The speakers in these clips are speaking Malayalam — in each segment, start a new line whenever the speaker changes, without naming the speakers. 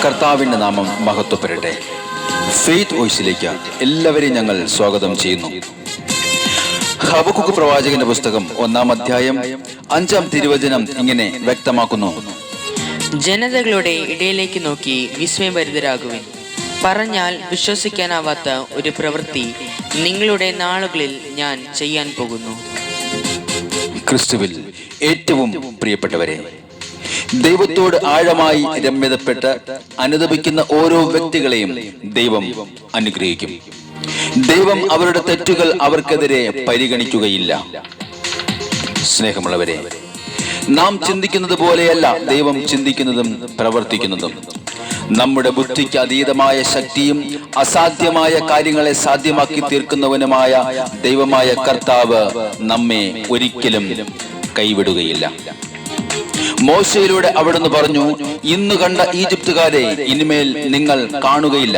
കർത്താവിൻ്റെ നാമം മഹത്വപ്പെടട്ടെ. ഫെയ്ത്ത് വോയിസിലേക്ക് എല്ലാവരെയും ഞങ്ങൾ സ്വാഗതം ചെയ്യുന്നു. ഹബക്കൂക്ക് പ്രവാചകന്റെ പുസ്തകം 1-ാം അധ്യായം 5-ാം തിരുവചനം ഇങ്ങനെ വ്യക്തമാക്കുന്നു:
ജനതകളുടെ ഇടയിലേക്ക് നോക്കി വിസ്മയഭരിതരാകുവിൻ. പറഞ്ഞാൽ വിശ്വസിക്കാനാവാത്ത ഒരു പ്രവൃത്തി നിങ്ങളുടെ നാളുകളിൽ ഞാൻ ചെയ്യാൻ പോകുന്നു.
ക്രിസ്തുവിൽ ഏറ്റവും പ്രിയപ്പെട്ടവരെ, ദൈവത്തോട് ആഴമായി രമ്യതപ്പെട്ട് അനുദപിക്കുന്ന ഓരോ വ്യക്തികളെയും ദൈവം അനുഗ്രഹിക്കും. ദൈവം അവരുടെ തെറ്റുകൾ അവർക്കെതിരെ പരിഗണിക്കുകയില്ല. സ്നേഹമുള്ളവരെ, നാം ചിന്തിക്കുന്നത് പോലെയല്ല ദൈവം ചിന്തിക്കുന്നതും പ്രവർത്തിക്കുന്നതും. നമ്മുടെ ബുദ്ധിക്ക് അതീതമായ ശക്തിയും അസാധ്യമായ കാര്യങ്ങളെ സാധ്യമാക്കി തീർക്കുന്നവനുമായ ദൈവമായ കർത്താവ് നമ്മെ ഒരിക്കലും കൈവിടുകയില്ല. മോശയിലൂടെ അവിടുന്ന് പറഞ്ഞു, ഇന്ന് കണ്ട ഈജിപ്തുകാരെ ഇനിമേൽ നിങ്ങൾ കാണുകയില്ല.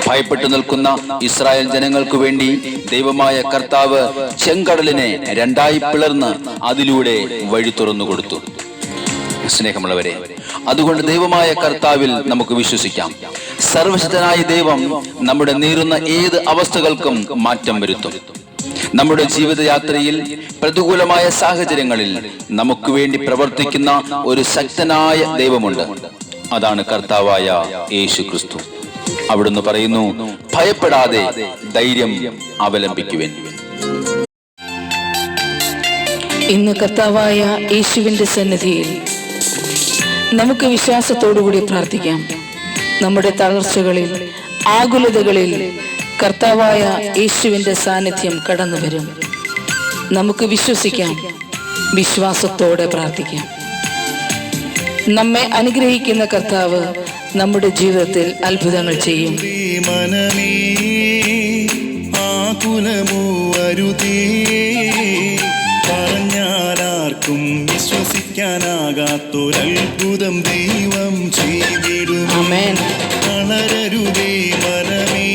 ഭയപ്പെട്ടു നിൽക്കുന്ന ഇസ്രായേൽ ജനങ്ങൾക്ക് വേണ്ടി ദൈവമായ കർത്താവ് ചെങ്കടലിനെ രണ്ടായി പിളർന്ന് അതിലൂടെ വഴി തുറന്നു കൊടുത്തു. സ്നേഹമുള്ളവരെ, അതുകൊണ്ട് ദൈവമായ കർത്താവിൽ നമുക്ക് വിശ്വസിക്കാം. സർവശക്തനായ ദൈവം നമ്മുടെ നീറുന്ന ഏത് അവസ്ഥകൾക്കും മാറ്റം വരുത്തും. നമ്മുടെ ജീവിതയാത്രയിൽ പ്രതികൂലമായ സാഹചര്യങ്ങളിൽ നമുക്ക് വേണ്ടി പ്രവർത്തിക്കുന്ന ഒരു ശക്തനായ ദൈവമുണ്ട്. അതാണ് കർത്താവായ യേശു ക്രിസ്തു. അവിടുന്ന് പറയുന്നു, ഭയപ്പെടാതെ ധൈര്യം അവലംബിക്കുവിൻ.
ഇന്ന് കർത്താവായ യേശുവിന്റെ സന്നിധിയിൽ നമുക്ക് വിശ്വാസത്തോടുകൂടി പ്രാർത്ഥിക്കാം. നമ്മുടെ തളർച്ചകളിൽ, ആകുലതകളിൽ കർത്താവായ യേശുവിന്റെ സാന്നിധ്യം കടന്നു വരും. നമുക്ക് വിശ്വസിക്കാം, വിശ്വാസത്തോടെ പ്രാർത്ഥിക്കാം. നമ്മെ അനുഗ്രഹിക്കുന്ന കർത്താവ് നമ്മുടെ ജീവിതത്തിൽ അത്ഭുതങ്ങൾ ചെയ്യും.
പറഞ്ഞാലാർക്കും വിശ്വസിക്കാനാകാത്തൊരത്ഭുതം ദൈവം ചെയ്തിടും.
ആമേൻ.
വളരരുതേ മനമേ,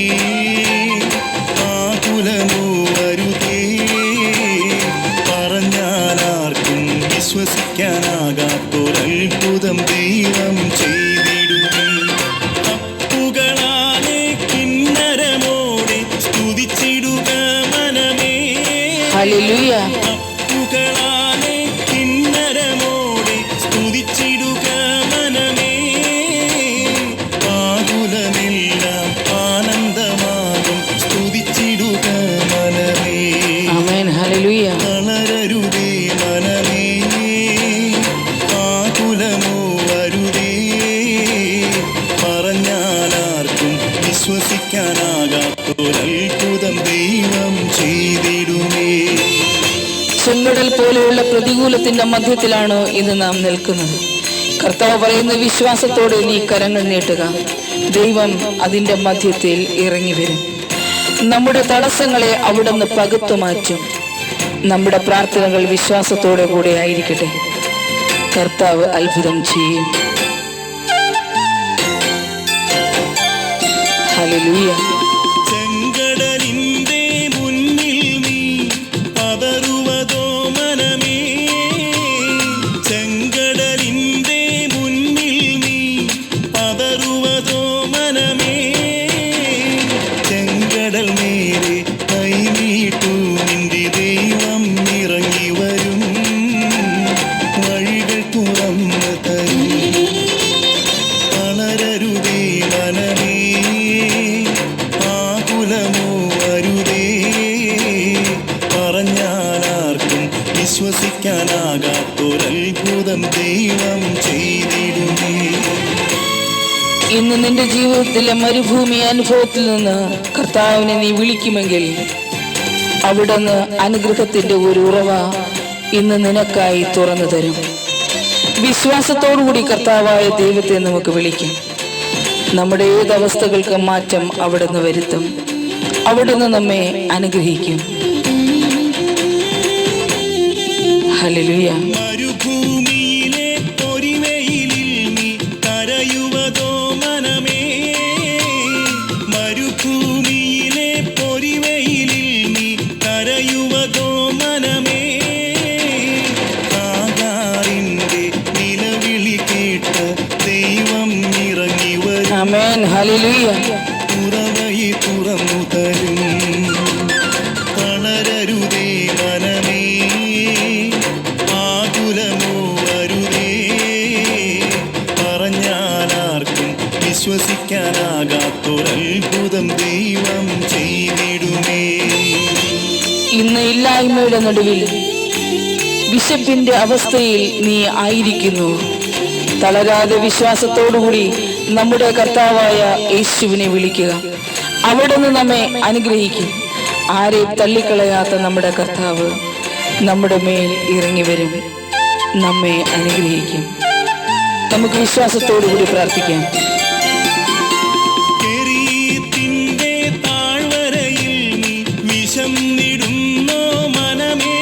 ആകുലമോ വരുതേ. പറഞ്ഞാലാർക്കും വിശ്വസിക്കാനാകാത്തൊരത്ഭുതം ദൈവം ചെയ്തിടും. അപ്പുകളാലെ കിന്നരമോടെ സ്തുതിച്ചിടുക മനമേ.
ഹല്ലേലൂയ.
അപ്പുകളാലെ കിന്നരമോടെ സ്തുതിച്ചിടുക മനമേ. ആകുലമെല്ലാം ആനന്ദമാകും സ്തുതിച്ചിടുക മനമേ.
ആമേൻ. ഹല്ലേലൂയ.
വളരരുതേ മനമേ, ആകുലമോ വരുതേ. പറഞ്ഞാലാർക്കും വിശ്വസിക്കാനാകാത്തൊരത്ഭുതം ദൈവം ചെയ്തിടുമേ.
ചെങ്കടൽ പോലെയുള്ള പ്രതികൂലത്തിന്റെ മധ്യത്തിലാണോ ഇന്ന് നാം നിൽക്കുന്നത്? കർത്താവ് പറയുന്ന വിശ്വാസത്തോടെ നീ കരങ്ങൾ നീട്ടുക. ദൈവം അതിന്റെ മധ്യത്തിൽ ഇറങ്ങി വരും. നമ്മുടെ തടസ്സങ്ങളെ അവിടുന്ന് പകുത്തു മാറ്റും. നമ്മുടെ പ്രാർത്ഥനകൾ വിശ്വാസത്തോടെ കൂടെ ആയിരിക്കട്ടെ. കർത്താവ് അത്ഭുതം ചെയ്യും. ഹല്ലേലൂയ.
ചെങ്കടലിന്റെ മുന്നിൽ നീ പതറുവതോ മനമേ. ചെങ്കടലിന്റെ മുന്നിൽ നീ പതറുവതോ മനമേ. ചെങ്കടൽ നേരെ കൈനീട്ടു, നിന്റെ ദൈവം ഇറങ്ങി വരും. വഴികൾ തുറന്നു തരും. വളരരുതേ മനമേ, ആകുലമോ വരുതേ. പറഞ്ഞാലാർക്കും വിശ്വസിക്കാനാകാത്തൊരത്ഭുതം ദൈവം ചെയ്തിടുമേ.
ഇന്ന് നിന്റെ ജീവിതത്തിലെ മരുഭൂമി അനുഭവത്തിൽ നിന്ന് കർത്താവിനെ നീ വിളിക്കുമെങ്കിൽ അവിടുന്ന് അനുഗ്രഹത്തിന്റെ ഒരു ഉറവ ഇന്ന് നിനക്കായി തുറന്നു തരും. വിശ്വാസത്തോടുകൂടി കർത്താവായ ദൈവത്തെ നമുക്ക് വിളിക്കാം. നമ്മുടെ ഏതവസ്ഥകൾക്ക് മാറ്റം അവിടുന്ന് വരുത്തും. അവിടുന്ന് നമ്മെ അനുഗ്രഹിക്കും. ഹല്ലേലൂയ.
മരുഭൂമിയിലെ പൊരിവെയിലിൽ നീ കരയുവതോ മനമേ. മരുഭൂമിയിലെ പൊരിവെയിലിൽ നീ കരയുവതോ മനമേ. ആകാറിന്റെ നിലവിളി കേട്ട് ദൈവം ഇറങ്ങി ഉറവയി തുറന്നു തരും. തളരരുതേ മനമേ, ആകുലമോ അരുതേ, പറഞ്ഞാലാർക്കും വിശ്വസിക്കാനാകാത്തൊരത്ഭുതം ദൈവം ചെയ്തിടുമേ.
ഇന്ന് ഇല്ലായ്മയുടെ നടുവിൽ വിശപ്പിന്റെ അവസ്ഥയിൽ നീ ആയിരിക്കുന്നു. തളരാതെ വിശ്വാസത്തോടുകൂടി നമ്മുടെ കർത്താവായ യേശുവിനെ വിളിക്കുക. അവിടുന്ന് നമ്മെ അനുഗ്രഹിക്കും. ആരെയും തള്ളിക്കളയാത്ത നമ്മുടെ കർത്താവ് നമ്മുടെ മേൽ ഇറങ്ങി വരും, നമ്മെ അനുഗ്രഹിക്കും. നമുക്ക് വിശ്വാസത്തോടുകൂടി പ്രാർത്ഥിക്കാം.
കെരീത്തിന്റെ താഴ്വരയിൽ നീ വിശന്നിടുന്നോ മനമേ,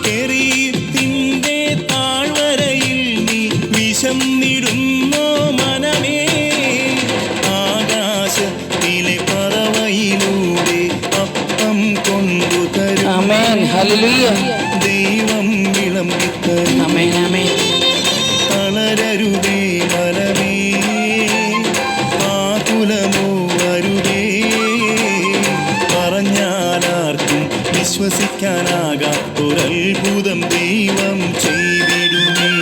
കെരീത്തിന്റെ താഴ്വരയിൽ നീ വിശന്നിടുന്നോ മനമേ, ആകാശത്തിലെ പറവയിലൂടെ അപ്പം കൊണ്ടുതരും.
ആമേൻ. ഹല്ലേലൂയ.
ദൈവം വിളമ്പിത്തരും.
ആമേൻ. ആമേൻ.
തളരരുതേ മനമേ, ആകുലമോ അരുതേ, പറഞ്ഞാലാർക്കും വിശ്വസിക്കാനാകാത്തൊരത്ഭുതം ദൈവം ചെയ്തിടുമേ.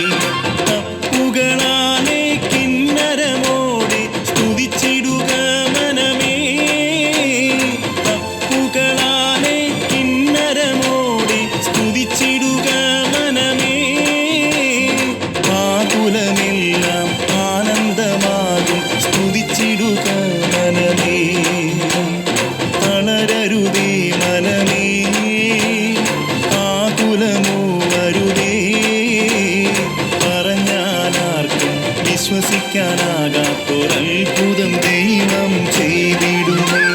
തപ്പുകളാലെ കിന്നരമോടെ സ്തുതിച്ചിടുക മനമേ, തപ്പുകളാലെ കിന്നരമോടെ സ്തുതിച്ചിടുക മനമേ, ആകുലമെല്ലാം ആനന്ദമാകും സ്തുതിച്ചിടുക മനമേ. തളരരുതേ മനമേ, ആകുലമോ അരുതേ, പറഞ്ഞാലാർക്കും വിശ്വസിക്കാനാകാത്തൊരത്ഭുതം ദൈവം ചെയ്തിടുമേ.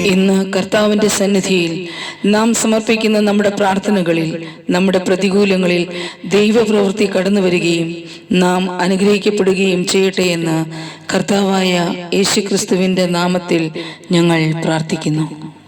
ഇന്ന് കർത്താവിന്റെ സന്നിധിയിൽ നാം സമർപ്പിക്കുന്ന നമ്മുടെ പ്രാർത്ഥനകളിൽ, നമ്മുടെ പ്രതികൂലങ്ങളിൽ ദൈവപ്രവൃത്തി കടന്നു വരികയും നാം അനുഗ്രഹിക്കപ്പെടുകയും ചെയ്യട്ടെ എന്ന് കർത്താവായ യേശുക്രിസ്തുവിന്റെ നാമത്തിൽ ഞങ്ങൾ പ്രാർത്ഥിക്കുന്നു.